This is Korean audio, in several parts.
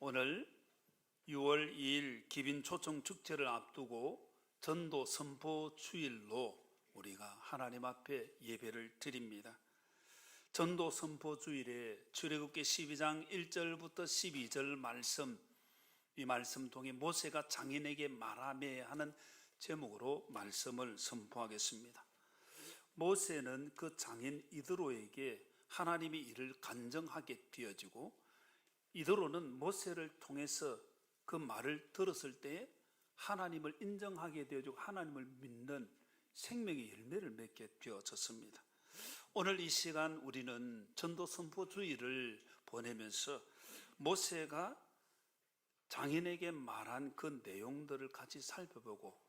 오늘 6월 2일 기빈 초청 축제를 앞두고 전도 선포 주일로 우리가 하나님 앞에 예배를 드립니다. 전도 선포 주일에 출애굽기 12장 1절부터 12절 말씀, 이 말씀 통해 모세가 장인에게 말하며 하는 제목으로 말씀을 선포하겠습니다. 모세는 그 장인 이드로에게 하나님의 일을 간증하게 되어지고, 이드로는 모세를 통해서 그 말을 들었을 때 하나님을 인정하게 되어지고 하나님을 믿는 생명의 열매를 맺게 되어졌습니다. 오늘 이 시간 우리는 전도 선포 주일을 보내면서 모세가 장인에게 말한 그 내용들을 같이 살펴보고,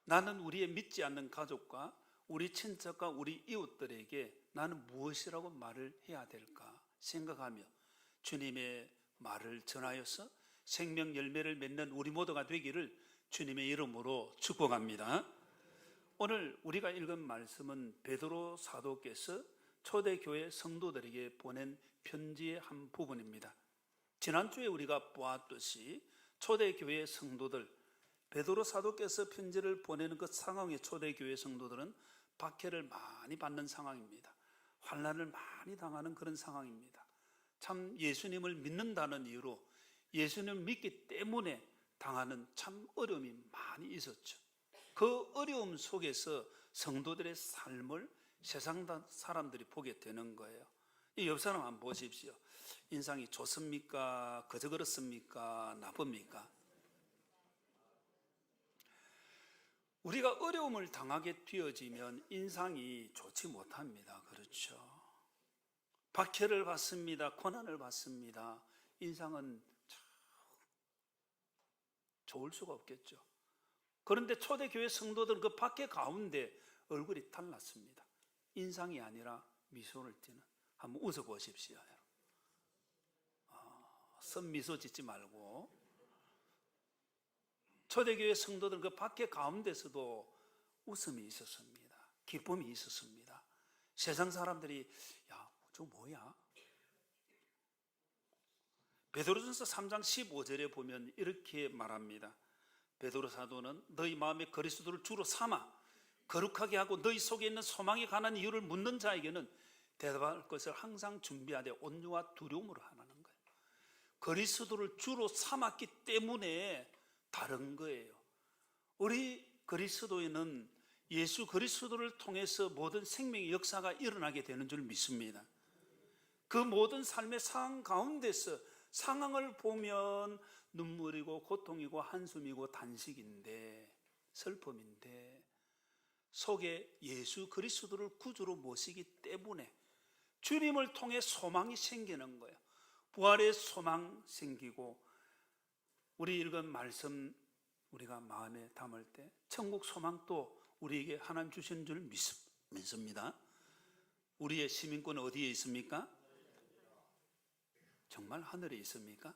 나는 우리의 믿지 않는 가족과 우리 친척과 우리 이웃들에게 나는 무엇이라고 말을 해야 될까 생각하며 주님의 말을 전하여서 생명 열매를 맺는 우리 모두가 되기를 주님의 이름으로 축복합니다. 오늘 우리가 읽은 말씀은 베드로 사도께서 초대교회 성도들에게 보낸 편지의 한 부분입니다. 지난주에 우리가 보았듯이 초대교회 성도들, 베드로 사도께서 편지를 보내는 그 상황의 초대교회 성도들은 박해를 많이 받는 상황입니다. 환난을 많이 당하는 그런 상황입니다. 참 예수님을 믿는다는 이유로 예수님을 믿기 때문에 당하는 참 어려움이 많이 있었죠. 그 어려움 속에서 성도들의 삶을 세상 사람들이 보게 되는 거예요. 이 옆 사람 한번 보십시오. 인상이 좋습니까? 그저 그렇습니까? 나쁩니까? 우리가 어려움을 당하게 되어지면 인상이 좋지 못합니다. 그렇죠? 박해를 받습니다. 고난을 받습니다. 인상은 참 좋을 수가 없겠죠. 그런데 초대교회 성도들은 그 박해 가운데 얼굴이 달랐습니다. 인상이 아니라 미소를 띠는. 한번 웃어보십시오. 선미소 짓지 말고. 초대교회 성도들은 그 박해 가운데서도 웃음이 있었습니다. 기쁨이 있었습니다. 세상 사람들이 야, 저 뭐야? 베드로전서 3장 15절에 보면 이렇게 말합니다. 베드로 사도는 너희 마음에 그리스도를 주로 삼아 거룩하게 하고 너희 속에 있는 소망에 관한 이유를 묻는 자에게는 대답할 것을 항상 준비하되 온유와 두려움으로 하라는 거예요. 그리스도를 주로 삼았기 때문에 다른 거예요. 우리 그리스도인은 예수 그리스도를 통해서 모든 생명의 역사가 일어나게 되는 줄 믿습니다. 그 모든 삶의 상황 가운데서 상황을 보면 눈물이고 고통이고 한숨이고 단식인데, 슬픔인데 속에 예수 그리스도를 구주로 모시기 때문에 주님을 통해 소망이 생기는 거예요. 부활의 소망 생기고, 우리 읽은 말씀 우리가 마음에 담을 때 천국 소망도 우리에게 하나님 주신 줄 믿습니다. 우리의 시민권은 어디에 있습니까? 정말 하늘에 있습니까?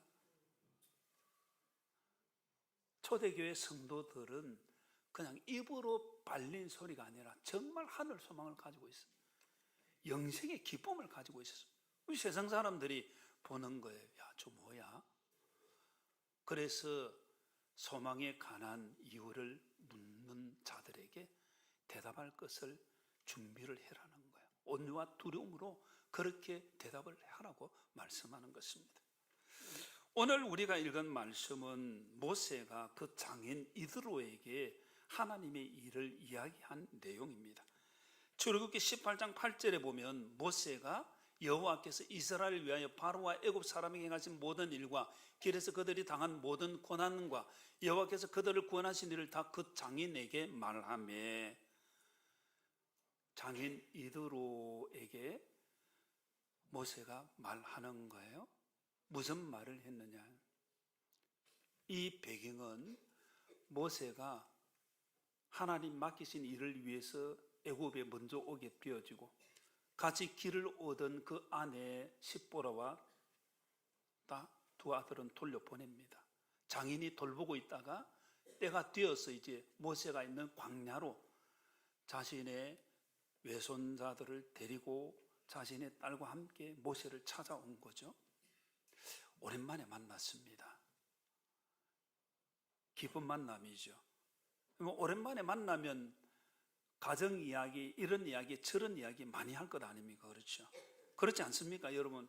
초대교회 성도들은 그냥 입으로 발린 소리가 아니라 정말 하늘 소망을 가지고 있어요. 영생의 기쁨을 가지고 있었어요. 우리 세상 사람들이 보는 거예요. 야, 저 뭐야? 그래서 소망에 관한 이유를 묻는 자들에게 대답할 것을 준비를 해라는 거예요. 온유와 두려움으로 그렇게 대답을 하라고 말씀하는 것입니다. 오늘 우리가 읽은 말씀은 모세가 그 장인 이드로에게 하나님의 일을 이야기한 내용입니다. 출애굽기 18장 8절에 보면 모세가 여호와께서 이스라엘을 위하여 바로와 애굽 사람에게 행하신 모든 일과 길에서 그들이 당한 모든 고난과 여호와께서 그들을 구원하신 일을 다 그 장인에게 말하며, 장인 이드로에게 모세가 말하는 거예요. 무슨 말을 했느냐? 이 배경은 모세가 하나님 맡기신 일을 위해서 애굽에 먼저 오게 되어지고 같이 길을 오던 그 아내 십보라와 두 아들은 돌려보냅니다. 장인이 돌보고 있다가 때가 되어서 이제 모세가 있는 광야로 자신의 외손자들을 데리고 자신의 딸과 함께 모세를 찾아온 거죠. 오랜만에 만났습니다. 기쁜 만남이죠. 오랜만에 만나면 가정 이야기, 이런 이야기, 저런 이야기 많이 할 것 아닙니까? 그렇죠? 그렇지 않습니까, 여러분?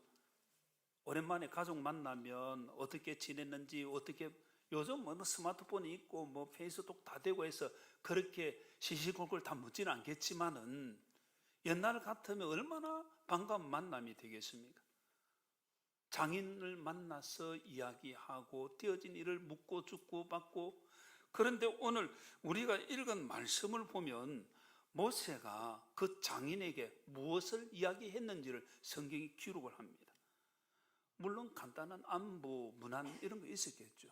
오랜만에 가족 만나면 어떻게 지냈는지, 어떻게 요즘 뭐 스마트폰이 있고 뭐 페이스북 다 되고 해서 그렇게 시시콜콜 다 묻지는 않겠지만은 옛날 같으면 얼마나 반가운 만남이 되겠습니까? 장인을 만나서 이야기하고 띄어진 일을 묻고 죽고 받고. 그런데 오늘 우리가 읽은 말씀을 보면 모세가 그 장인에게 무엇을 이야기했는지를 성경이 기록을 합니다. 물론 간단한 안부, 문안 이런 거 있었겠죠.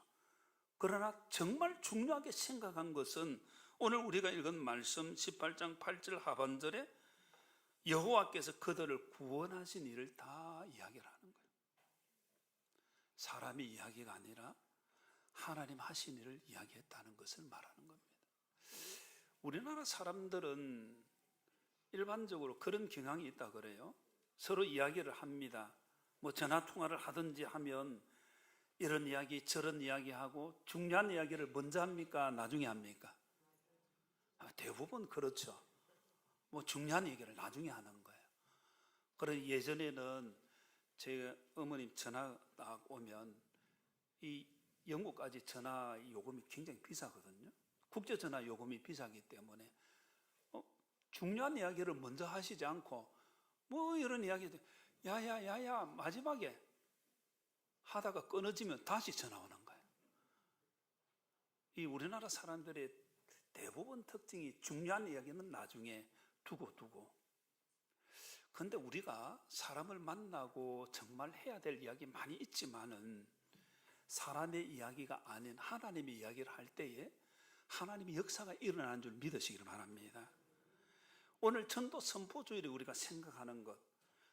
그러나 정말 중요하게 생각한 것은 오늘 우리가 읽은 말씀 18장 8절 하반절에 여호와께서 그들을 구원하신 일을 다 이야기를 하는 거예요. 사람의 이야기가 아니라 하나님 하신 일을 이야기했다는 것을 말하는 겁니다. 우리나라 사람들은 일반적으로 그런 경향이 있다 그래요. 서로 이야기를 합니다. 뭐 전화 통화를 하든지 하면 이런 이야기 저런 이야기하고 중요한 이야기를 먼저 합니까? 나중에 합니까? 대부분 그렇죠. 뭐 중요한 얘기를 나중에 하는 거예요. 그래서 예전에는 제 어머님 전화 딱 오면 이 영국까지 전화 요금이 굉장히 비싸거든요. 국제전화 요금이 비싸기 때문에 중요한 이야기를 먼저 하시지 않고 뭐 이런 이야기들 야야야야 마지막에 하다가 끊어지면 다시 전화 오는 거예요. 이 우리나라 사람들의 대부분 특징이 중요한 이야기는 나중에 두고 그런데 우리가 사람을 만나고 정말 해야 될 이야기 많이 있지만은 사람의 이야기가 아닌 하나님의 이야기를 할 때에 하나님의 역사가 일어나는 줄 믿으시기를 바랍니다. 오늘 전도 선포주일에 우리가 생각하는 것,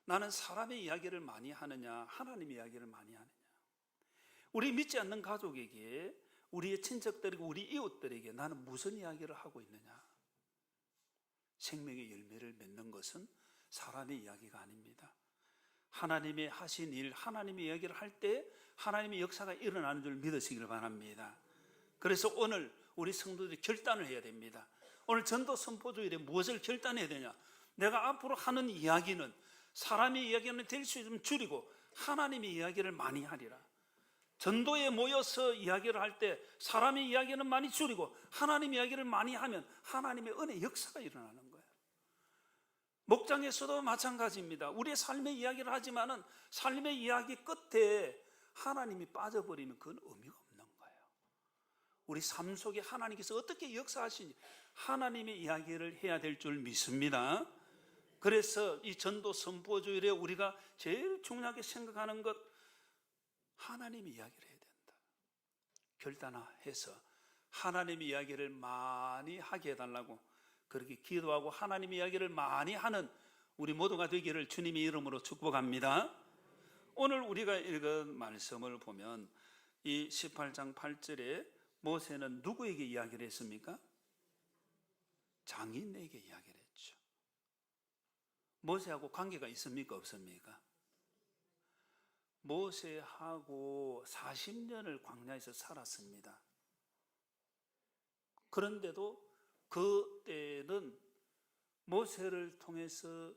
나는 사람의 이야기를 많이 하느냐 하나님의 이야기를 많이 하느냐. 우리 믿지 않는 가족에게, 우리의 친척들에게, 우리 이웃들에게 나는 무슨 이야기를 하고 있느냐. 생명의 열매를 맺는 것은 사람의 이야기가 아닙니다. 하나님의 하신 일, 하나님의 이야기를 할 때 하나님의 역사가 일어나는 줄 믿으시길 바랍니다. 그래서 오늘 우리 성도들이 결단을 해야 됩니다. 오늘 전도 선포주일에 무엇을 결단해야 되냐. 내가 앞으로 하는 이야기는 사람의 이야기는 될 수 있으면 줄이고 하나님의 이야기를 많이 하리라. 전도에 모여서 이야기를 할 때 사람의 이야기는 많이 줄이고 하나님의 이야기를 많이 하면 하나님의 은혜 역사가 일어나는 거예요. 목장에서도 마찬가지입니다. 우리의 삶의 이야기를 하지만은 삶의 이야기 끝에 하나님이 빠져버리면 그건 의미가 없는 거예요. 우리 삶 속에 하나님께서 어떻게 역사하시는지 하나님의 이야기를 해야 될 줄 믿습니다. 그래서 이 전도 선포주일에 우리가 제일 중요하게 생각하는 것, 하나님의 이야기를 해야 된다. 결단해서 하나님의 이야기를 많이 하게 해달라고 그렇게 기도하고 하나님의 이야기를 많이 하는 우리 모두가 되기를 주님의 이름으로 축복합니다. 오늘 우리가 읽은 말씀을 보면 이 18장 8절에 모세는 누구에게 이야기를 했습니까? 장인에게 이야기를 했죠. 모세하고 관계가 있습니까? 없습니까? 모세하고 40년을 광야에서 살았습니다. 그런데도 그때는 모세를 통해서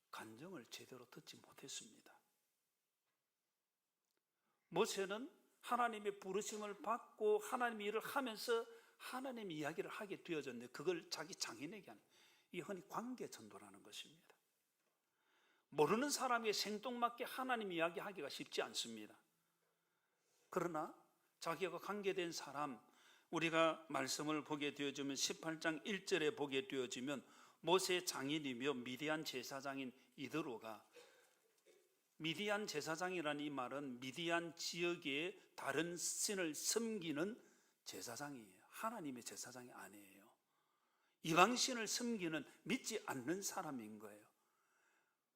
간증을 제대로 듣지 못했습니다. 모세는 하나님의 부르심을 받고 하나님의 일을 하면서 하나님의 이야기를 하게 되어졌는데 그걸 자기 장인에게 하는, 이 흔히 관계 전도라는 것입니다. 모르는 사람에게 생뚱맞게 하나님 이야기하기가 쉽지 않습니다. 그러나 자기와 관계된 사람, 우리가 말씀을 보게 되어지면 18장 1절에 보게 되어지면 모세의 장인이며 미디안 제사장인 이드로가, 미디안 제사장이라는 이 말은 미디안 지역의 다른 신을 섬기는 제사장이에요. 하나님의 제사장이 아니에요. 이방신을 섬기는 믿지 않는 사람인 거예요.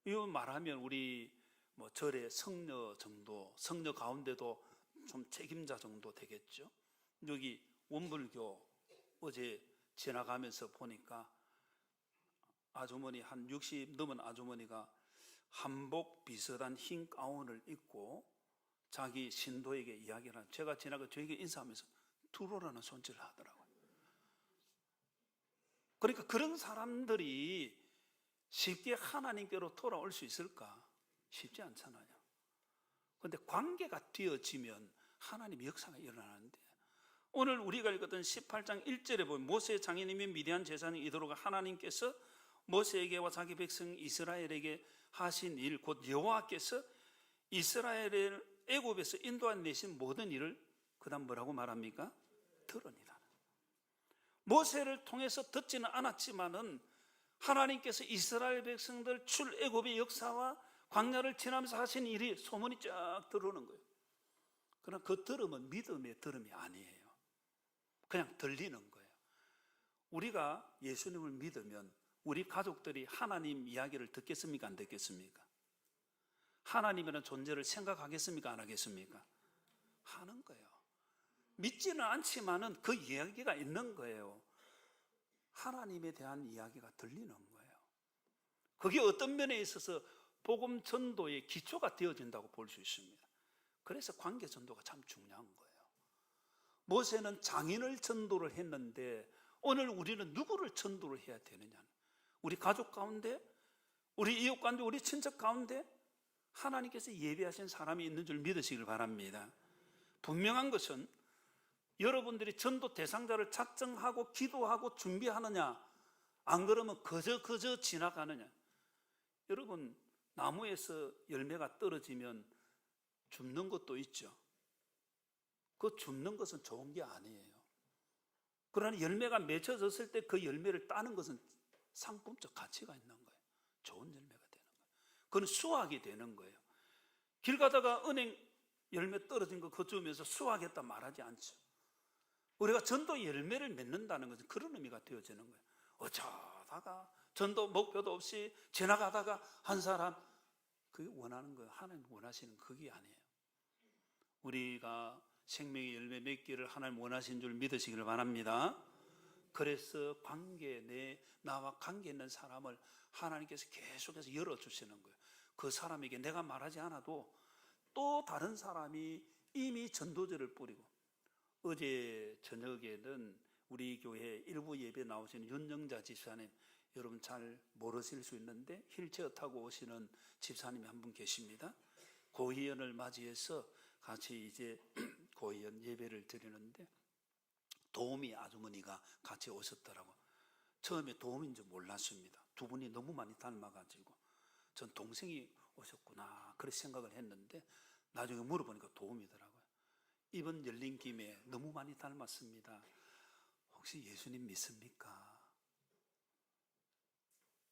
이거 말하면 우리 뭐 절의 성녀 정도, 성녀 가운데도 좀 책임자 정도 되겠죠. 여기 원불교 어제 지나가면서 보니까 아주머니 한 60 넘은 아주머니가 한복 비슷한 흰 가운을 입고 자기 신도에게 이야기를 하는, 제가 지나가 저에게 인사하면서 들어오라는 손질을 하더라고요. 그러니까 그런 사람들이 쉽게 하나님께로 돌아올 수 있을까? 쉽지 않잖아요. 그런데 관계가 되어지면 하나님의 역사가 일어나는데, 오늘 우리가 읽었던 18장 1절에 보면 모세의 장인님이 미디안 제사장 이도로가 하나님께서 모세에게와 자기 백성 이스라엘에게 하신 일, 곧 여호와께서 이스라엘을 애굽에서 인도하내신 모든 일을 그 다음 뭐라고 말합니까? 들으니라. 모세를 통해서 듣지는 않았지만은 하나님께서 이스라엘 백성들 출애굽의 역사와 광야를 지나면서 하신 일이 소문이 쫙 들어오는 거예요. 그러나 그 들음은 믿음의 들음이 아니에요. 그냥 들리는 거예요. 우리가 예수님을 믿으면 우리 가족들이 하나님 이야기를 듣겠습니까? 안 듣겠습니까? 하나님이라는 존재를 생각하겠습니까? 안 하겠습니까? 하는 거예요. 믿지는 않지만은 그 이야기가 있는 거예요. 하나님에 대한 이야기가 들리는 거예요. 그게 어떤 면에 있어서 복음 전도의 기초가 되어진다고 볼 수 있습니다. 그래서 관계 전도가 참 중요한 거예요. 모세는 장인을 전도를 했는데 오늘 우리는 누구를 전도를 해야 되느냐? 우리 가족 가운데, 우리 이웃 가운데, 우리 친척 가운데 하나님께서 예비하신 사람이 있는 줄 믿으시길 바랍니다. 분명한 것은 여러분들이 전도 대상자를 작정하고 기도하고 준비하느냐, 안 그러면 그저 지나가느냐. 여러분, 나무에서 열매가 떨어지면 줍는 것도 있죠. 그 줍는 것은 좋은 게 아니에요. 그러나 열매가 맺혀졌을 때 그 열매를 따는 것은 상품적 가치가 있는 거예요. 좋은 열매가 되는 거예요. 그건 수확이 되는 거예요. 길 가다가 은행 열매 떨어진 거 그거 주면서 수확했다 말하지 않죠. 우리가 전도 열매를 맺는다는 것은 그런 의미가 되어지는 거예요. 어쩌다가 전도 목표도 없이 지나가다가 한 사람, 그게 원하는 거예요. 하나님 원하시는 그게 아니에요. 우리가 생명의 열매 맺기를 하나님 원하신 줄 믿으시기를 바랍니다. 그래서 나와 관계 있는 사람을 하나님께서 계속해서 열어주시는 거예요. 그 사람에게 내가 말하지 않아도 또 다른 사람이 이미 전도제를 뿌리고, 어제 저녁에는 우리 교회 일부 예배 나오시는 윤영자 집사님, 여러분 잘 모르실 수 있는데 휠체어 타고 오시는 집사님이 한 분 계십니다. 고희연을 맞이해서 같이 이제 고희연 예배를 드리는데 도우미 아주머니가 같이 오셨더라고. 처음에 도우미인 줄 몰랐습니다. 두 분이 너무 많이 닮아가지고 전 동생이 오셨구나 그렇게 생각을 했는데 나중에 물어보니까 도우미더라고요. 이번 열린 김에 너무 많이 닮았습니다. 혹시 예수님 믿습니까?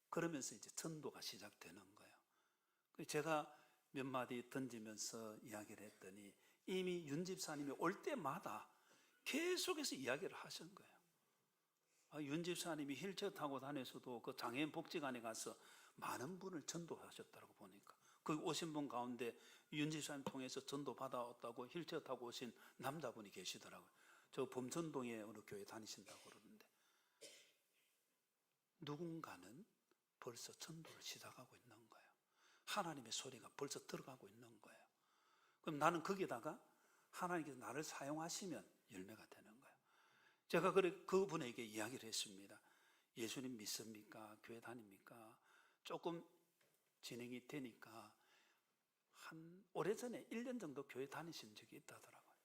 그러면서 이제 전도가 시작되는 거예요. 제가 몇 마디 던지면서 이야기를 했더니 이미 윤 집사님이 올 때마다 계속해서 이야기를 하신 거예요. 윤 집사님이 휠체어 타고 다녀서도 그 장애인 복지관에 가서 많은 분을 전도하셨다고 보니까 그 오신 분 가운데 윤 집사님 통해서 전도 받아왔다고 휠체어 타고 오신 남자분이 계시더라고요. 저 범천동에 어느 교회 다니신다고 그러는데 누군가는 벌써 전도를 시작하고 있는 거예요. 하나님의 소리가 벌써 들어가고 있는 거예요. 그럼 나는 거기다가 하나님께서 나를 사용하시면 열매가 되는 거예요. 제가 그분에게 이야기를 했습니다. 예수님 믿습니까? 교회 다닙니까? 조금 진행이 되니까 한 오래전에 1년 정도 교회 다니신 적이 있다더라고요.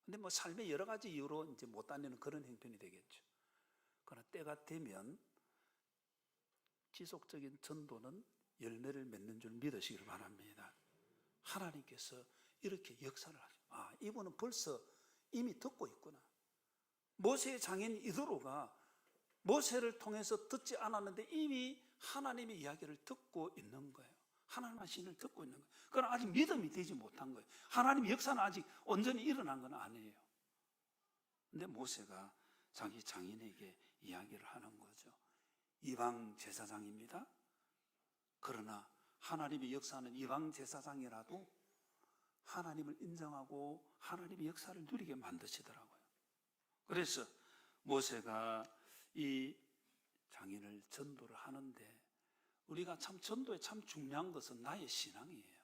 근데 뭐 삶의 여러 가지 이유로 이제 못 다니는 그런 형편이 되겠죠. 그러나 때가 되면 지속적인 전도는 열매를 맺는 줄 믿으시길 바랍니다. 하나님께서 이렇게 역사를 하죠. 이분은 벌써 이미 듣고 있구나. 모세의 장인 이드로가 모세를 통해서 듣지 않았는데 이미 하나님의 이야기를 듣고 있는 거예요. 하나님의 신을 듣고 있는 거예요. 그러나 아직 믿음이 되지 못한 거예요. 하나님의 역사는 아직 온전히 일어난 건 아니에요. 근데 모세가 자기 장인에게 이야기를 하는 거죠. 이방 제사장입니다. 그러나 하나님의 역사는 이방 제사장이라도 하나님을 인정하고 하나님의 역사를 누리게 만드시더라고요. 그래서 모세가 이 장인을 전도를 하는데 우리가 참 전도에 참 중요한 것은 나의 신앙이에요.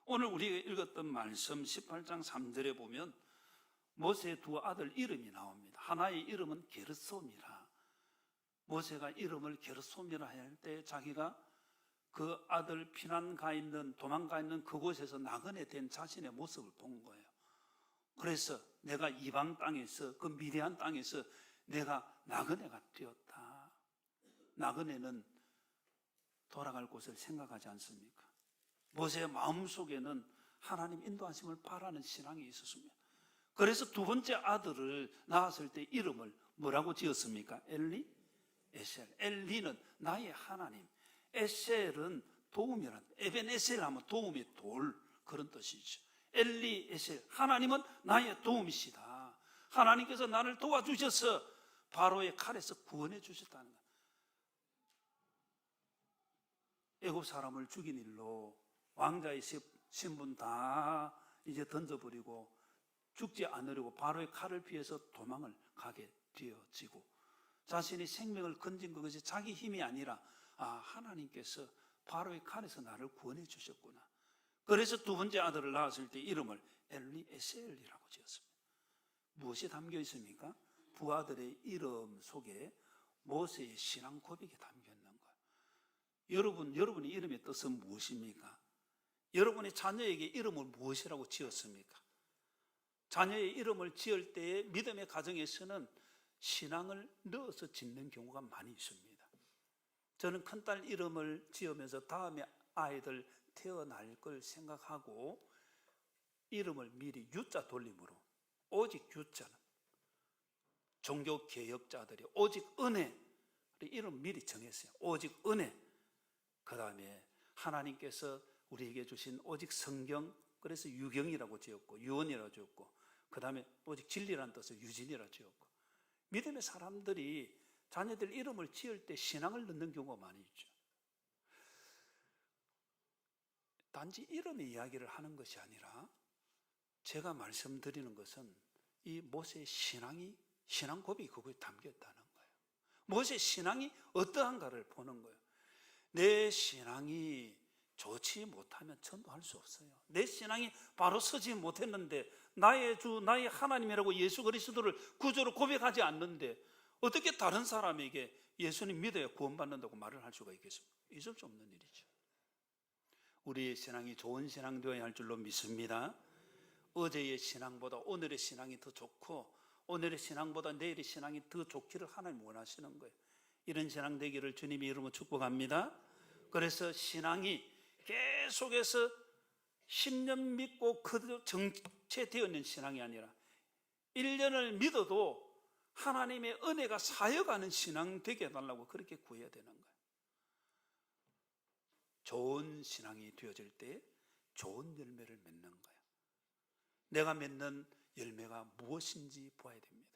오늘 우리가 읽었던 말씀 18장 3절에 보면 모세의 두 아들 이름이 나옵니다. 하나의 이름은 게르솜이라. 모세가 이름을 게르솜이라 할 때 자기가 그 아들 도망가 있는 그곳에서 나그네 된 자신의 모습을 본 거예요. 그래서 내가 이방 땅에서, 그 미디안 땅에서 내가 나그네가 되었다. 나그네는 돌아갈 곳을 생각하지 않습니까? 모세의 마음속에는 하나님 인도하심을 바라는 신앙이 있었습니다. 그래서 두 번째 아들을 낳았을 때 이름을 뭐라고 지었습니까? 엘리? 에셀. 엘리는 나의 하나님, 에셀은 도움이란, 에벤에셀 하면 도움의 돌, 그런 뜻이죠. 엘리 에셀, 하나님은 나의 도움이시다. 하나님께서 나를 도와주셔서 바로의 칼에서 구원해 주셨다는 것. 애굽 사람을 죽인 일로 왕자의 신분 다 이제 던져버리고 죽지 않으려고 바로의 칼을 피해서 도망을 가게 되어지고, 자신이 생명을 건진 그것이 자기 힘이 아니라 하나님께서 바로의 칼에서 나를 구원해 주셨구나. 그래서 두 번째 아들을 낳았을 때 이름을 엘리 에셀이라고 지었습니다. 무엇이 담겨 있습니까? 두 아들의 이름 속에 모세의 신앙 고백이 담겨 있는 거예요. 여러분의 이름의 뜻은 무엇입니까? 여러분의 자녀에게 이름을 무엇이라고 지었습니까? 자녀의 이름을 지을 때에 믿음의 가정에서는 신앙을 넣어서 짓는 경우가 많이 있습니다. 저는 큰딸 이름을 지으면서 다음에 아이들 태어날 걸 생각하고 이름을 미리 유자 돌림으로, 오직 유자는 종교 개혁자들이 오직 은혜, 이름 미리 정했어요. 오직 은혜. 그 다음에 하나님께서 우리에게 주신 오직 성경, 그래서 유경이라고 지었고 유언이라고 지었고, 그 다음에 오직 진리라는 뜻을 유진이라고 지었고. 믿음의 사람들이 자녀들 이름을 지을 때 신앙을 넣는 경우가 많이 있죠. 단지 이름의 이야기를 하는 것이 아니라 제가 말씀드리는 것은 이 모세의 신앙 고백이 그거에 담겨 있다는 거예요. 모세의 신앙이 어떠한가를 보는 거예요. 내 신앙이 좋지 못하면 전도할 수 없어요. 내 신앙이 바로 서지 못했는데, 나의 주, 나의 하나님이라고 예수 그리스도를 구주로 고백하지 않는데 어떻게 다른 사람에게 예수님 믿어야 구원받는다고 말을 할 수가 있겠습니까? 있을 수 없는 일이죠. 우리의 신앙이 좋은 신앙 되어야 할 줄로 믿습니다. 어제의 신앙보다 오늘의 신앙이 더 좋고, 오늘의 신앙보다 내일의 신앙이 더 좋기를 하나님 원하시는 거예요. 이런 신앙 되기를 주님의 이름으로 축복합니다. 그래서 신앙이 계속해서 10년 믿고 그대로 정체되어 있는 신앙이 아니라 1년을 믿어도 하나님의 은혜가 쌓여가는 신앙 되게 해달라고 그렇게 구해야 되는 거예요. 좋은 신앙이 되어질 때 좋은 열매를 맺는 거예요. 내가 맺는 열매가 무엇인지 보아야 됩니다.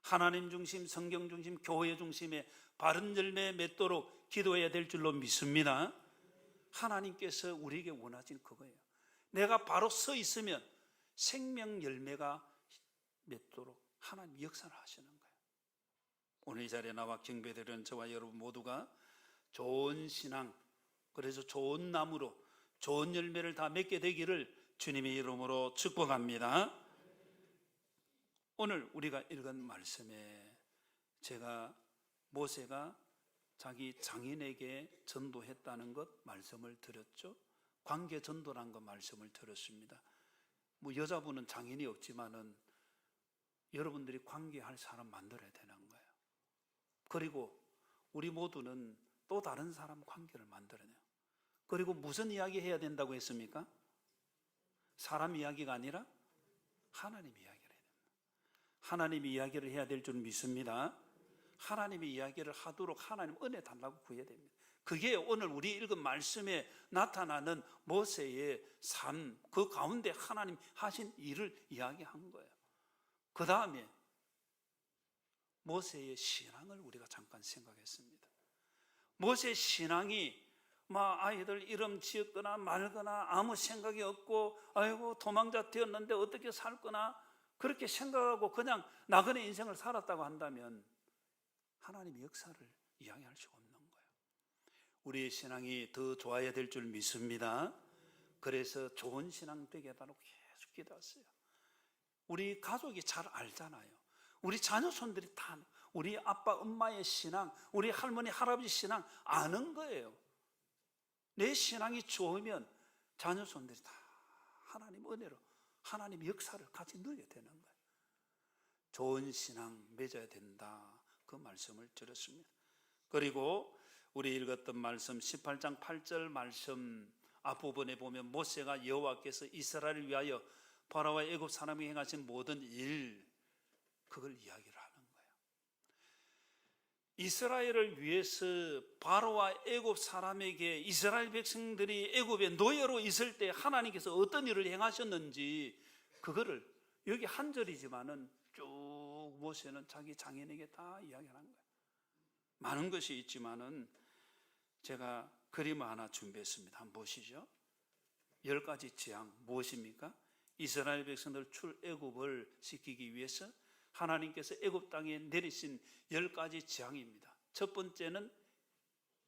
하나님 중심, 성경 중심, 교회 중심의 바른 열매 맺도록 기도해야 될 줄로 믿습니다. 하나님께서 우리에게 원하신 그거예요. 내가 바로 서 있으면 생명 열매가 맺도록 하나님 역사를 하시는 거예요. 오늘 이 자리에 나와 경배드리는 저와 여러분 모두가 좋은 신앙, 그래서 좋은 나무로 좋은 열매를 다 맺게 되기를 주님의 이름으로 축복합니다. 오늘 우리가 읽은 말씀에 제가 모세가 자기 장인에게 전도했다는 것 말씀을 드렸죠. 관계 전도라는 것 말씀을 드렸습니다. 여자분은 장인이 없지만은 여러분들이 관계할 사람 만들어야 되는 거예요. 그리고 우리 모두는 또 다른 사람 관계를 만들어내요. 그리고 무슨 이야기 해야 된다고 했습니까? 사람 이야기가 아니라 하나님 이야기를 해야 됩니다. 하나님의 이야기를 해야 될 줄 믿습니다. 하나님의 이야기를 하도록 하나님 은혜 달라고 구해야 됩니다. 그게 오늘 우리 읽은 말씀에 나타나는 모세의 삶, 그 가운데 하나님 하신 일을 이야기한 거예요. 그 다음에 모세의 신앙을 우리가 잠깐 생각했습니다. 모세의 신앙이 아이들 이름 지었거나 말거나 아무 생각이 없고 아이고 도망자 되었는데 어떻게 살 거나 그렇게 생각하고 그냥 나그네 인생을 살았다고 한다면 하나님의 역사를 이야기할 수가 없는 거예요. 우리의 신앙이 더 좋아야 될 줄 믿습니다. 그래서 좋은 신앙 되게 해달라고 계속 기도했어요. 우리 가족이 잘 알잖아요. 우리 자녀손들이 다 우리 아빠 엄마의 신앙, 우리 할머니 할아버지 신앙 아는 거예요. 내 신앙이 좋으면 자녀손들이 다 하나님 은혜로 하나님 역사를 같이 누리게 되는 거예요. 좋은 신앙 맺어야 된다, 그 말씀을 드렸습니다. 그리고 우리 읽었던 말씀 18장 8절 말씀 앞부분에 보면 모세가 여호와께서 이스라엘을 위하여 바로와 애굽 사람이 행하신 모든 일, 그걸 이야기를 하는 거예요. 이스라엘을 위해서 바로와 애굽 사람에게 이스라엘 백성들이 애굽의 노예로 있을 때 하나님께서 어떤 일을 행하셨는지, 그거를 여기 한 절이지만은 쭉 모세는 자기 장인에게 다 이야기를 한 거예요. 많은 것이 있지만은 제가 그림 하나 준비했습니다. 한번 보시죠. 10가지 재앙 무엇입니까? 이스라엘 백성들 출애굽을 시키기 위해서 하나님께서 애굽 땅에 내리신 10가지 재앙입니다. 첫 번째는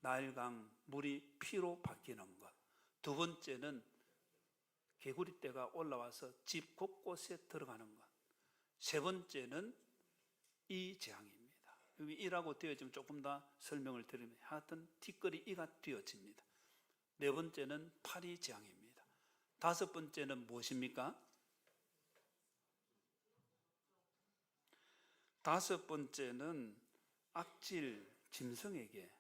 나일강 물이 피로 바뀌는 것. 두 번째는 개구리떼가 올라와서 집 곳곳에 들어가는 것. 세 번째는 이 재앙입니다. 여기 이라고 되어지면 조금 더 설명을 드리면 하여튼 티끌이 이가 되어집니다. 네 번째는 파리 재앙입니다. 다섯 번째는 무엇입니까? 다섯 번째는 악질 짐승에게,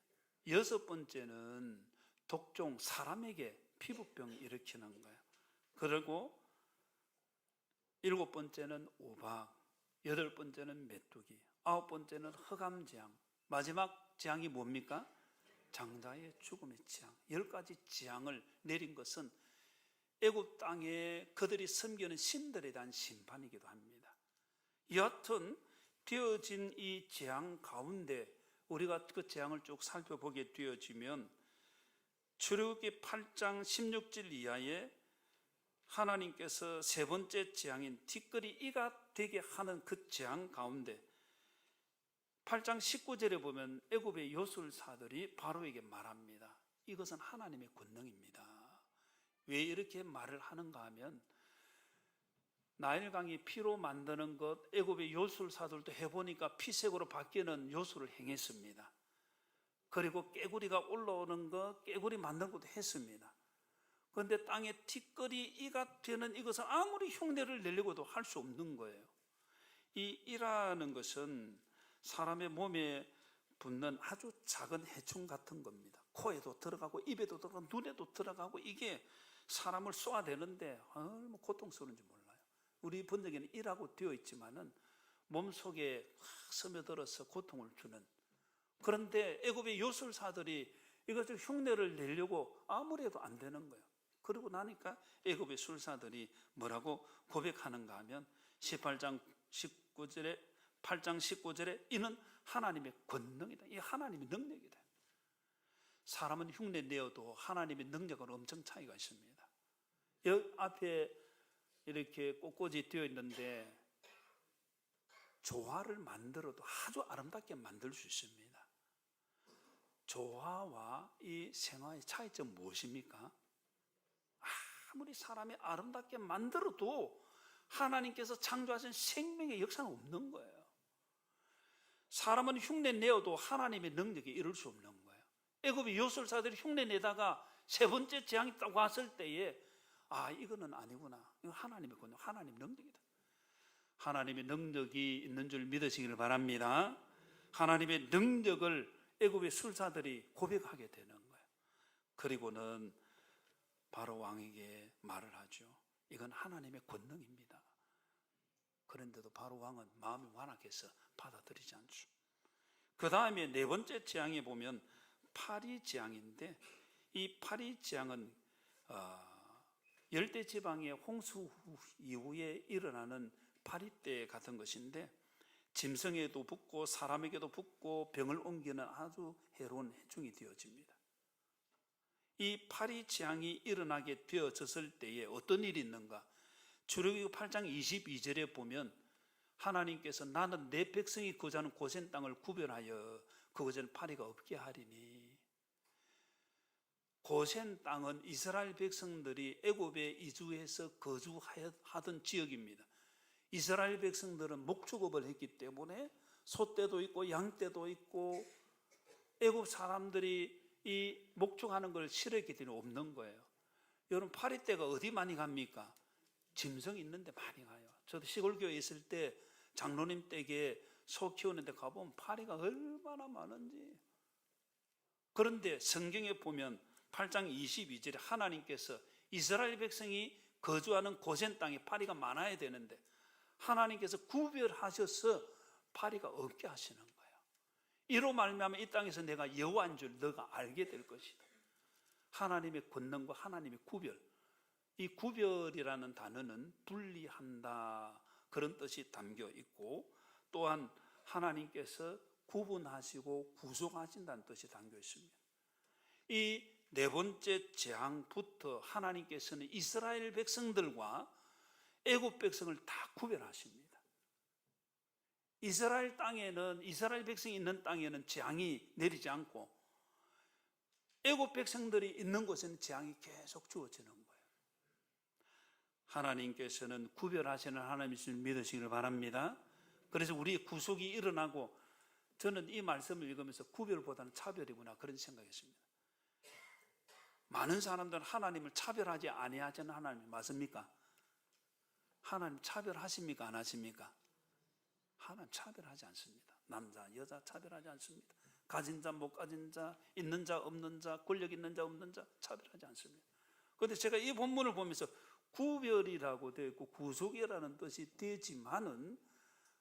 여섯 번째는 독종 사람에게 피부병 일으키는 거예요. 그리고 일곱 번째는 우박, 여덟 번째는 메뚜기, 아홉 번째는 흑암재앙, 마지막 재앙이 뭡니까? 장자의 죽음의 재앙. 10가지 재앙을 내린 것은 애굽 땅에 그들이 섬기는 신들에 대한 심판이기도 합니다. 여하튼 되어진 이 재앙 가운데 우리가 그 재앙을 쭉 살펴보게 되어지면 출애굽기 8장 16절 이하에 하나님께서 세 번째 재앙인 티끌이 이가 되게 하는 그 재앙 가운데 8장 19절에 보면 애굽의 요술사들이 바로에게 말합니다. 이것은 하나님의 권능입니다. 왜 이렇게 말을 하는가 하면 나일강이 피로 만드는 것, 애굽의 요술사들도 해보니까 피색으로 바뀌는 요술을 행했습니다. 그리고 깨구리가 올라오는 것, 깨구리 만드는 것도 했습니다. 그런데 땅에 티끌이 이가 되는 이것은 아무리 흉내를 내려고도 할 수 없는 거예요. 이 이라는 것은 사람의 몸에 붙는 아주 작은 해충 같은 겁니다. 코에도 들어가고 입에도 들어가고 눈에도 들어가고 이게 사람을 쏘아대는데 얼마나 고통스러운지 몰라요. 우리 번역에는 이라고 되어 있지만은 몸속에 스며들어서 고통을 주는. 그런데 애굽의 요술사들이 이것을 흉내를 내려고 아무리 해도 안 되는 거예요. 그러고 나니까 애굽의 술사들이 뭐라고 고백하는가 하면 8장 19절에 이는 하나님의 권능이다. 이 하나님의 능력이다. 사람은 흉내 내어도 하나님의 능력은 엄청 차이가 있습니다. 여기 앞에 이렇게 꽃꽂이 되어 있는데 조화를 만들어도 아주 아름답게 만들 수 있습니다. 조화와 이 생화의 차이점 무엇입니까? 아무리 사람이 아름답게 만들어도 하나님께서 창조하신 생명의 역사는 없는 거예요. 사람은 흉내 내어도 하나님의 능력이 이룰 수 없는 거예요. 애굽의 요술사들이 흉내 내다가 세 번째 재앙이 딱 왔을 때에 이거는 아니구나. 이거 하나님의 권능, 하나님의 능력이다. 하나님의 능력이 있는 줄 믿으시길 바랍니다. 하나님의 능력을 애굽의 술사들이 고백하게 되는 거예요. 그리고는 바로 왕에게 말을 하죠. 이건 하나님의 권능입니다. 그런데도 바로 왕은 마음이 완악해서 받아들이지 않죠. 그 다음에 네 번째 재앙에 보면 파리 재앙인데, 이 파리 재앙은 열대지방의 홍수 이후에 일어나는 파리떼 같은 것인데 짐승에도 붙고 사람에게도 붙고 병을 옮기는 아주 해로운 해충이 되어집니다. 이 파리 재앙이 일어나게 되어졌을 때에 어떤 일이 있는가? 출애굽기 8장 22절에 보면 하나님께서 나는 내 백성이 거주하는 고센 땅을 구별하여 그곳에는 파리가 없게 하리니. 고센 땅은 이스라엘 백성들이 애굽에 이주해서 거주하던 지역입니다. 이스라엘 백성들은 목축업을 했기 때문에 소떼도 있고 양떼도 있고 애굽 사람들이 이 목축하는 걸 싫어했기 때문에 없는 거예요. 여러분, 파리떼가 어디 많이 갑니까? 짐승 있는데 많이 가요. 저도 시골교회에 있을 때 장로님 댁에 소 키우는데 가보면 파리가 얼마나 많은지. 그런데 성경에 보면 8장 22절에 하나님께서 이스라엘 백성이 거주하는 고센 땅에 파리가 많아야 되는데 하나님께서 구별하셔서 파리가 없게 하시는 거예요. 이로 말미암아 이 땅에서 내가 여호와인 줄 너가 알게 될 것이다. 하나님의 권능과 하나님의 구별, 이 구별이라는 단어는 분리한다 그런 뜻이 담겨 있고, 또한 하나님께서 구분하시고 구속하신다는 뜻이 담겨 있습니다. 이 네 번째 재앙부터 하나님께서는 이스라엘 백성들과 애굽 백성을 다 구별하십니다. 이스라엘 땅에는, 이스라엘 백성이 있는 땅에는 재앙이 내리지 않고 애굽 백성들이 있는 곳에는 재앙이 계속 주어지는 거예요. 하나님께서는 구별하시는 하나님이심을 믿으시기를 바랍니다. 그래서 우리의 구속이 일어나고, 저는 이 말씀을 읽으면서 구별보다는 차별이구나 그런 생각했습니다. 많은 사람들은 하나님을 차별하지 아니하자는 하나님 맞습니까? 하나님 차별하십니까? 안 하십니까? 하나님 차별하지 않습니다. 남자, 여자 차별하지 않습니다. 가진 자, 못 가진 자, 있는 자, 없는 자, 권력 있는 자, 없는 자 차별하지 않습니다. 그런데 제가 이 본문을 보면서 구별이라고 되어 있고 구속이라는 뜻이 되지만은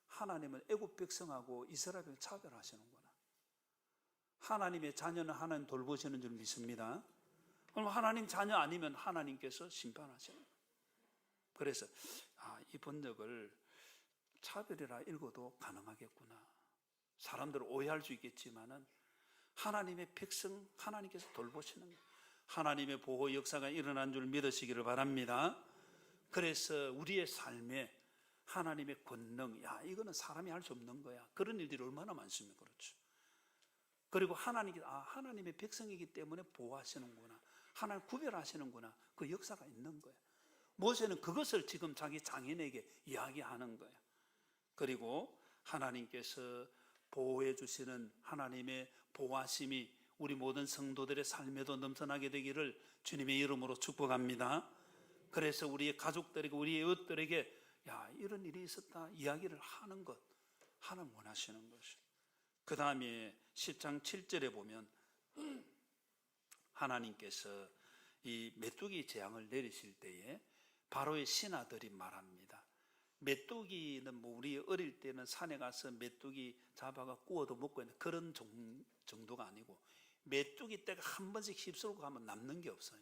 하나님은 애굽 백성하고 이스라엘 백성 차별하시는구나. 하나님의 자녀는 하나님 돌보시는 줄 믿습니다. 그럼 하나님 자녀 아니면 하나님께서 심판하시는 거예요. 그래서 이 번역을 차별이라 읽어도 가능하겠구나. 사람들은 오해할 수 있겠지만은 하나님의 백성, 하나님께서 돌보시는 거예요. 하나님의 보호 역사가 일어난 줄 믿으시기를 바랍니다. 그래서 우리의 삶에 하나님의 권능, 이거는 사람이 할 수 없는 거야. 그런 일들이 얼마나 많습니까? 그렇죠. 그리고 하나님의 백성이기 때문에 보호하시는구나. 하나님 구별하시는구나. 그 역사가 있는 거예요. 모세는 그것을 지금 자기 장인에게 이야기하는 거예요. 그리고 하나님께서 보호해 주시는 하나님의 보호하심이 우리 모든 성도들의 삶에도 넘쳐나게 되기를 주님의 이름으로 축복합니다. 그래서 우리의 가족들에게, 우리의 이웃들에게 이런 일이 있었다 이야기를 하는 것, 하나님 원하시는 것이죠. 그 다음에 10장 7절에 보면 하나님께서 이 메뚜기 재앙을 내리실 때에 바로의 신하들이 말합니다. 메뚜기는 우리 어릴 때는 산에 가서 메뚜기 잡아가 구워도 먹고 있는 그런 정도가 아니고, 메뚜기 떼가 한 번씩 휩쓸고 가면 남는 게 없어요.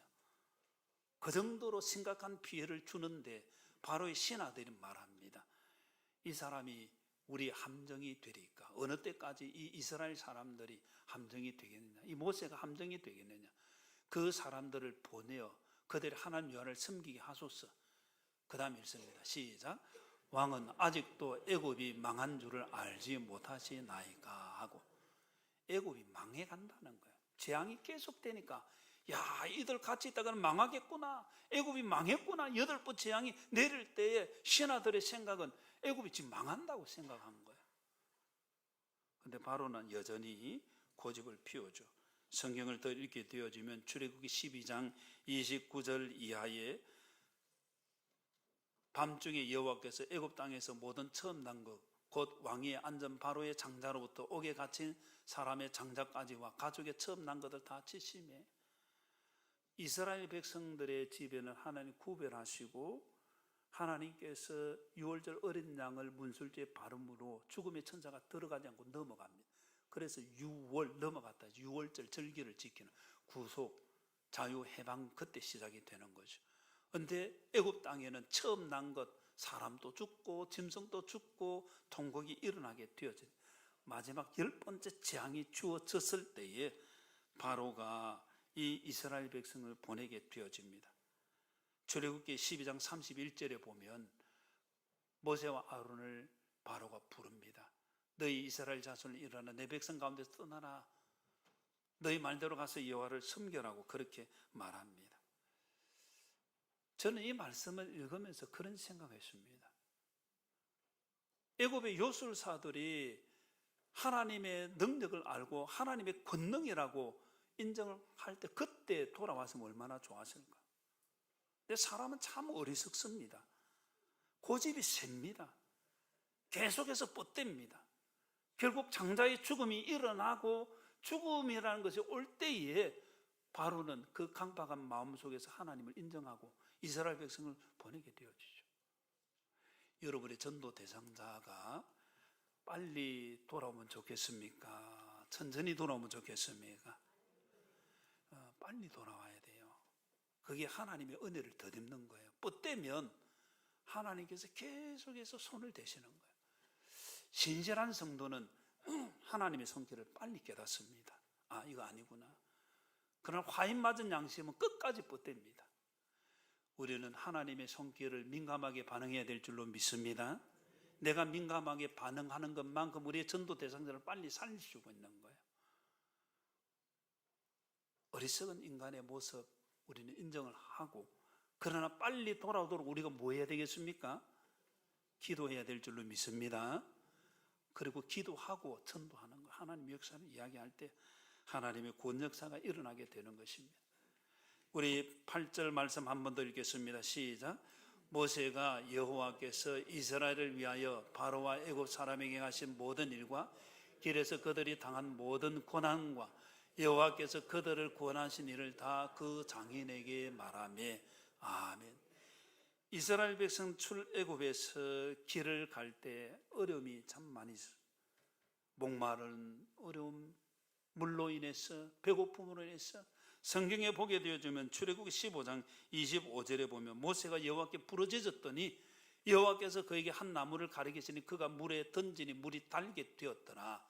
그 정도로 심각한 피해를 주는데 바로의 신하들이 말합니다. 이 사람이 우리 함정이 되리까? 어느 때까지 이 이스라엘 사람들이 함정이 되겠느냐? 이 모세가 함정이 되겠느냐? 그 사람들을 보내어 그들이 하나님 여호와를 섬기게 하소서. 그 다음에 읽습니다. 시작. 왕은 아직도 애굽이 망한 줄을 알지 못하시나이까 하고, 애굽이 망해간다는 거예요. 재앙이 계속되니까 이들 같이 있다가는 망하겠구나, 애굽이 망했구나, 8번 재앙이 내릴 때에 신하들의 생각은 애굽이 지금 망한다고 생각한 거예요. 그런데 바로는 여전히 고집을 피우죠. 성경을 더 읽게 되어지면 출애굽기 12장 29절 이하에 밤중에 여호와께서 애굽 땅에서 모든 처음 난 것, 곧 왕위에 앉은 바로의 장자로부터 옥에 갇힌 사람의 장자까지와 가족의 처음 난 것을 다 치심해. 이스라엘 백성들의 집에는 하나님 구별하시고, 하나님께서 유월절 어린 양을 문술주에 바름으로 죽음의 천사가 들어가지 않고 넘어갑니다. 그래서 6월 넘어갔다. 6월절 절기를 지키는 구속, 자유, 해방, 그때 시작이 되는 거죠. 그런데 애굽 땅에는 처음 난 것, 사람도 죽고 짐승도 죽고 통곡이 일어나게 되어진 마지막 10번째 재앙이 주어졌을 때에 바로가 이 이스라엘 백성을 보내게 되어집니다. 출애굽기 12장 31절에 보면 모세와 아론을 바로가 부릅니다. 너희 이스라엘 자손을 일어나 내 백성 가운데서 떠나라. 너희 말대로 가서 여호와를 섬겨라고 그렇게 말합니다. 저는 이 말씀을 읽으면서 그런 생각을 했습니다. 애굽의 요술사들이 하나님의 능력을 알고 하나님의 권능이라고 인정을 할 때 그때 돌아왔으면 얼마나 좋았을까. 근데 사람은 참 어리석습니다. 고집이 셉니다. 계속해서 뻗댑니다. 결국 장자의 죽음이 일어나고 죽음이라는 것이 올 때에 바로는 그 강박한 마음속에서 하나님을 인정하고 이스라엘 백성을 보내게 되어지죠. 여러분의 전도 대상자가 빨리 돌아오면 좋겠습니까? 천천히 돌아오면 좋겠습니까? 빨리 돌아와야 돼요. 그게 하나님의 은혜를 덧입는 거예요. 뻗대면 하나님께서 계속해서 손을 대시는 거예요. 신실한 성도는 하나님의 손길을 빨리 깨닫습니다. 아, 이거 아니구나. 그러나 화인 맞은 양심은 끝까지 뻗댑니다. 우리는 하나님의 손길을 민감하게 반응해야 될 줄로 믿습니다. 내가 민감하게 반응하는 것만큼 우리의 전도 대상자를 빨리 살리시고 있는 거예요. 어리석은 인간의 모습 우리는 인정을 하고, 그러나 빨리 돌아오도록 우리가 뭐 해야 되겠습니까? 기도해야 될 줄로 믿습니다. 그리고 기도하고 전도하는 거, 하나님의 역사를 이야기할 때 하나님의 구원 역사가 일어나게 되는 것입니다. 우리 8절 말씀 한 번 더 읽겠습니다. 시작. 모세가 여호와께서 이스라엘을 위하여 바로와 애굽 사람에게 하신 모든 일과 길에서 그들이 당한 모든 고난과 여호와께서 그들을 구원하신 일을 다 그 장인에게 말하며 아멘. 이스라엘 백성 출애굽에서 길을 갈 때 어려움이 참 많이 있어요. 목마른 어려움, 물로 인해서, 배고픔으로 인해서. 성경에 보게 되어지면 출애굽 15장 25절에 보면 모세가 여호와께 부르짖었더니 여호와께서 그에게 한 나무를 가리키시니 그가 물에 던지니 물이 달게 되었더라.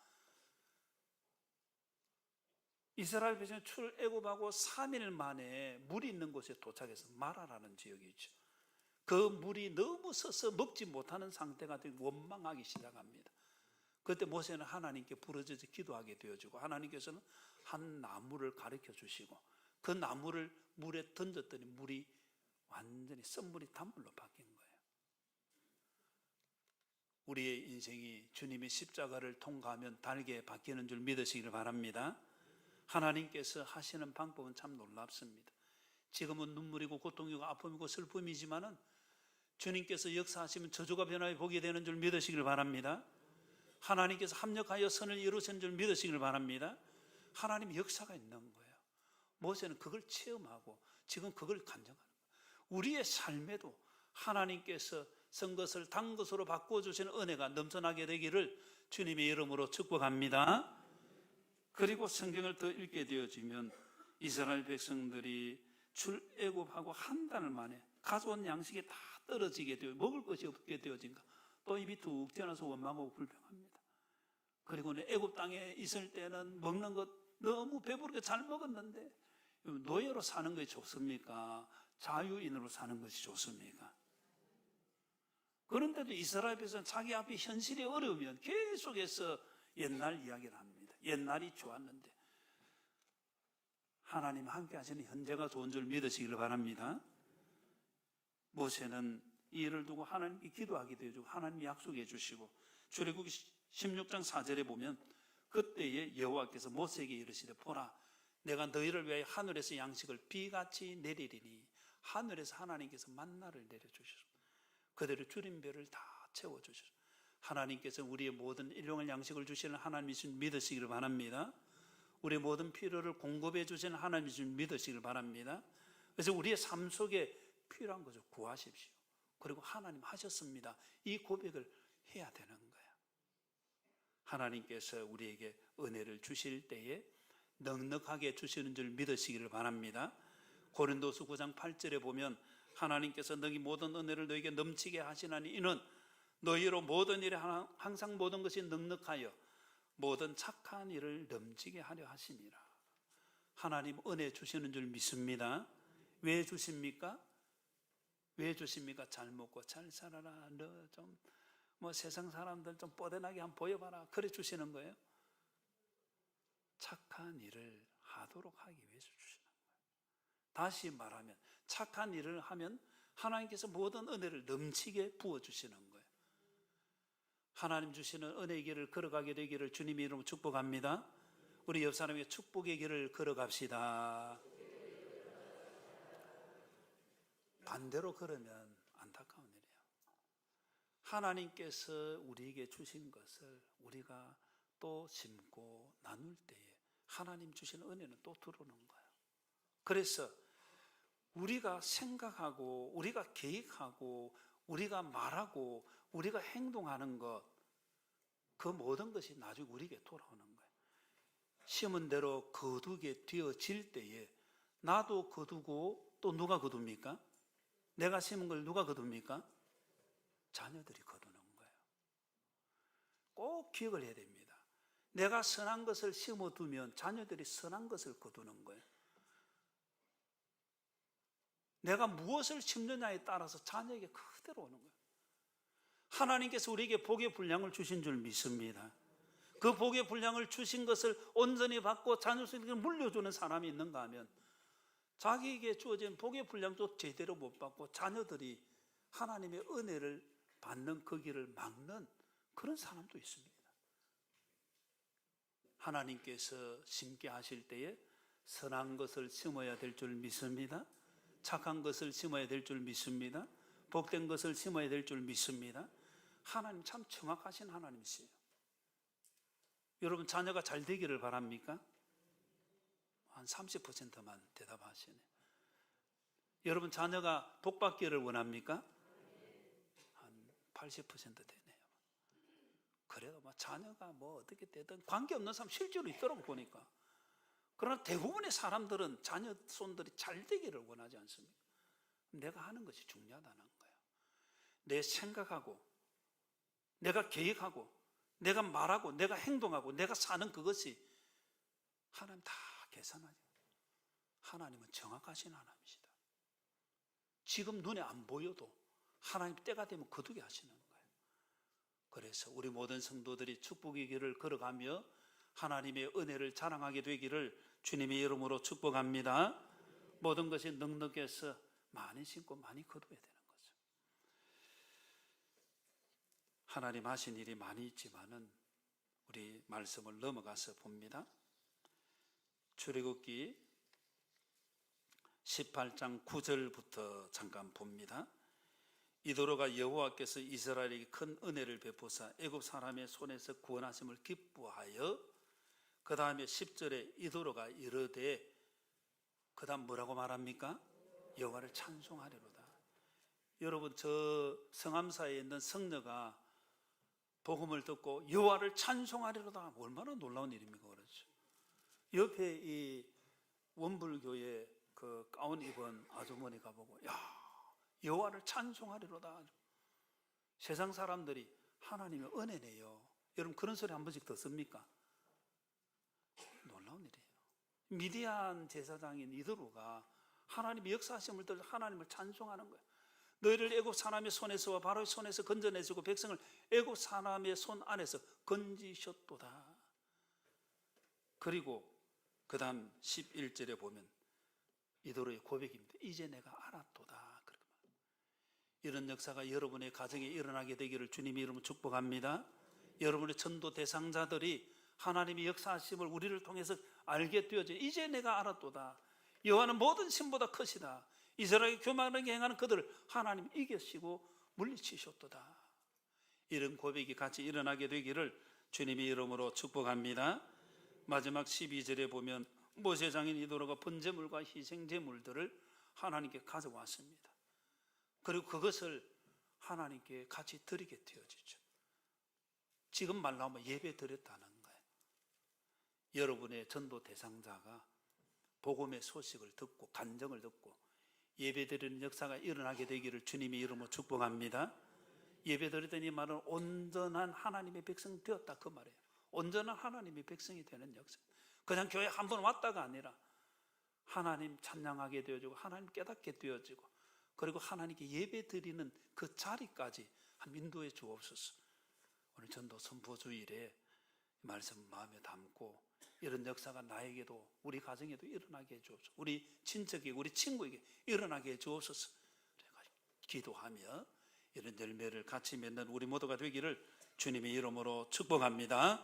이스라엘 백성이 출애굽하고 3일 만에 물이 있는 곳에 도착해서 마라라는 지역이 있죠. 그 물이 너무 서서 먹지 못하는 상태가 되고 원망하기 시작합니다. 그때 모세는 하나님께 부르짖어 기도하게 되어지고 하나님께서는 한 나무를 가르쳐 주시고 그 나무를 물에 던졌더니 물이 완전히 썬물이 단물로 바뀐 거예요. 우리의 인생이 주님의 십자가를 통과하면 달게 바뀌는 줄 믿으시길 바랍니다. 하나님께서 하시는 방법은 참 놀랍습니다. 지금은 눈물이고 고통이고 아픔이고 슬픔이지만은 주님께서 역사하시면 저주가 변화해 보게 되는 줄 믿으시길 바랍니다. 하나님께서 합력하여 선을 이루신 줄 믿으시길 바랍니다. 하나님의 역사가 있는 거예요. 모세는 그걸 체험하고 지금 그걸 간증하는 거예요. 우리의 삶에도 하나님께서 쓴 것을 단 것으로 바꿔주시는 은혜가 넘쳐나게 되기를 주님의 이름으로 축복합니다. 그리고 성경을 더 읽게 되어지면 이스라엘 백성들이 출애굽하고 한 달 만에 가져온 양식이 다 떨어지게 되어 먹을 것이 없게 되어진가. 또 입이 툭 튀어나와서 원망하고 불평합니다. 그리고는 애굽 땅에 있을 때는 먹는 것 너무 배부르게 잘 먹었는데 노예로 사는 것이 좋습니까? 자유인으로 사는 것이 좋습니까? 그런데도 이스라엘 백성은 자기 앞에 현실이 어려우면 계속해서 옛날 이야기를 합니다. 옛날이 좋았는데 하나님 함께 하시는 현재가 좋은 줄 믿으시기를 바랍니다. 모세는 이 일을 두고 하나님께 기도하게 되어주고 하나님이 약속해 주시고 출애굽 16장 4절에 보면 그때에 여호와께서 모세에게 이르시되 보라 내가 너희를 위하여 하늘에서 양식을 비같이 내리리니 하늘에서 하나님께서 만나를 내려주시고 그들의 줄임배를 다 채워주시고 하나님께서 우리의 모든 일용할 양식을 주시는 하나님이신 믿으시기를 바랍니다. 우리의 모든 필요를 공급해 주시는 하나님이신 믿으시기를 바랍니다. 그래서 우리의 삶 속에 필요한 것을 구하십시오. 그리고 하나님 하셨습니다. 이 고백을 해야 되는 거예요. 하나님께서 우리에게 은혜를 주실 때에 넉넉하게 주시는 줄 믿으시기를 바랍니다. 고린도서 9장 8절에 보면 하나님께서 너희 모든 은혜를 너희에게 넘치게 하시나니 이는 너희로 모든 일에 항상 모든 것이 넉넉하여 모든 착한 일을 넘치게 하려 하심이라. 하나님 은혜 주시는 줄 믿습니다. 왜 주십니까? 왜 주십니까? 잘 먹고 잘 살아라. 너 좀 세상 사람들 좀 뻗어나게 한번 보여봐라. 그래 주시는 거예요. 착한 일을 하도록 하기 위해서 주시는 거예요. 다시 말하면 착한 일을 하면 하나님께서 모든 은혜를 넘치게 부어주시는 거예요. 하나님 주시는 은혜의 길을 걸어가게 되기를 주님의 이름으로 축복합니다. 우리 옆 사람에게 축복의 길을 걸어갑시다. 반대로 걸으면 안타까운 일이에요. 하나님께서 우리에게 주신 것을 우리가 또 심고 나눌 때에 하나님 주신 은혜는 또 들어오는 거예요. 그래서 우리가 생각하고 우리가 계획하고 우리가 말하고 우리가 행동하는 것, 그 모든 것이 나중에 우리에게 돌아오는 거예요. 심은 대로 거두게 되어질 때에 나도 거두고 또 누가 거둡니까? 내가 심은 걸 누가 거둡니까? 자녀들이 거두는 거예요. 꼭 기억을 해야 됩니다. 내가 선한 것을 심어두면 자녀들이 선한 것을 거두는 거예요. 내가 무엇을 심느냐에 따라서 자녀에게 그대로 오는 거예요. 하나님께서 우리에게 복의 분량을 주신 줄 믿습니다. 그 복의 분량을 주신 것을 온전히 받고 자녀에게 물려주는 사람이 있는가 하면 자기에게 주어진 복의 분량도 제대로 못 받고 자녀들이 하나님의 은혜를 받는 그 길을 막는 그런 사람도 있습니다. 하나님께서 심게 하실 때에 선한 것을 심어야 될 줄 믿습니다. 착한 것을 심어야 될 줄 믿습니다. 복된 것을 심어야 될 줄 믿습니다. 하나님 참 정확하신 하나님이세요. 여러분 자녀가 잘 되기를 바랍니까? 한 30%만 대답하시네. 여러분 자녀가 복 받기를 원합니까? 한 80% 되네요. 그래도 뭐 자녀가 뭐 어떻게 되든 관계없는 사람 실제로 있더라고 보니까. 그러나 대부분의 사람들은 자녀 손들이 잘 되기를 원하지 않습니까? 내가 하는 것이 중요하다는 거예요. 내 생각하고 내가 계획하고 내가 말하고 내가 행동하고 내가 사는 그것이 하나님 다 계산하죠. 하나님은 정확하신 하나님이시다. 지금 눈에 안 보여도 하나님 때가 되면 거두게 하시는 거예요. 그래서 우리 모든 성도들이 축복의 길을 걸어가며 하나님의 은혜를 자랑하게 되기를 주님의 이름으로 축복합니다. 모든 것이 넉넉해서 많이 심고 많이 거둬야 되는 거죠. 하나님 하신 일이 많이 있지만은 우리 말씀을 넘어가서 봅니다. 출애굽기 18장 9절부터 잠깐 봅니다. 이도로가 여호와께서 이스라엘에게 큰 은혜를 베푸사 애굽 사람의 손에서 구원하심을 기뻐하여 그 다음에 10절에 이도로가 이르되 그 다음 뭐라고 말합니까? 여호와를 찬송하리로다. 여러분 저 성암사에 있는 성녀가 복음을 듣고 여호와를 찬송하리로다. 얼마나 놀라운 일입니까? 그렇죠. 옆에 이 원불교회 그 가운 입은 아주머니가 보고 야 여호와를 찬송하리로다. 세상 사람들이 하나님의 은혜네요. 여러분 그런 소리 한 번씩 듣습니까? 놀라운 일이에요. 미디안 제사장인 이드로가 하나님의 역사하심을 들어 하나님을 찬송하는 거예요. 너희를 애굽 사람의 손에서와 바로의 손에서 건져내시고 백성을 애굽 사람의 손 안에서 건지셨도다. 그리고 그 다음 11절에 보면 이도로의 고백입니다. 이제 내가 알았도다. 이런 역사가 여러분의 가정에 일어나게 되기를 주님의 이름으로 축복합니다. 여러분의 전도 대상자들이 하나님의 역사하심을 우리를 통해서 알게 되어져. 이제 내가 알았도다. 여호와는 모든 신보다 크시다. 이스라엘 교만하게 행하는 그들을 하나님 이기시고 물리치셨도다. 이런 고백이 같이 일어나게 되기를 주님의 이름으로 축복합니다. 마지막 12절에 보면 모세 장인 이도로가 번제물과 희생제물들을 하나님께 가져왔습니다. 그리고 그것을 하나님께 같이 드리게 되어지죠. 지금 말로 하면 예배 드렸다는 거예요. 여러분의 전도 대상자가 복음의 소식을 듣고 간정을 듣고 예배 드리는 역사가 일어나게 되기를 주님의 이름으로 축복합니다. 예배 드리더니 말은 온전한 하나님의 백성 되었다 그 말이에요. 온전한 하나님의 백성이 되는 역사. 그냥 교회 한 번 왔다가 아니라 하나님 찬양하게 되어지고 하나님 깨닫게 되어지고 그리고 하나님께 예배 드리는 그 자리까지 한 인도해 주옵소서. 오늘 전도 선포주일에 말씀 마음에 담고 이런 역사가 나에게도 우리 가정에도 일어나게 해 주옵소서. 우리 친척에게 우리 친구에게 일어나게 해 주옵소서. 기도하며 이런 열매를 같이 맺는 우리 모두가 되기를 주님의 이름으로 축복합니다.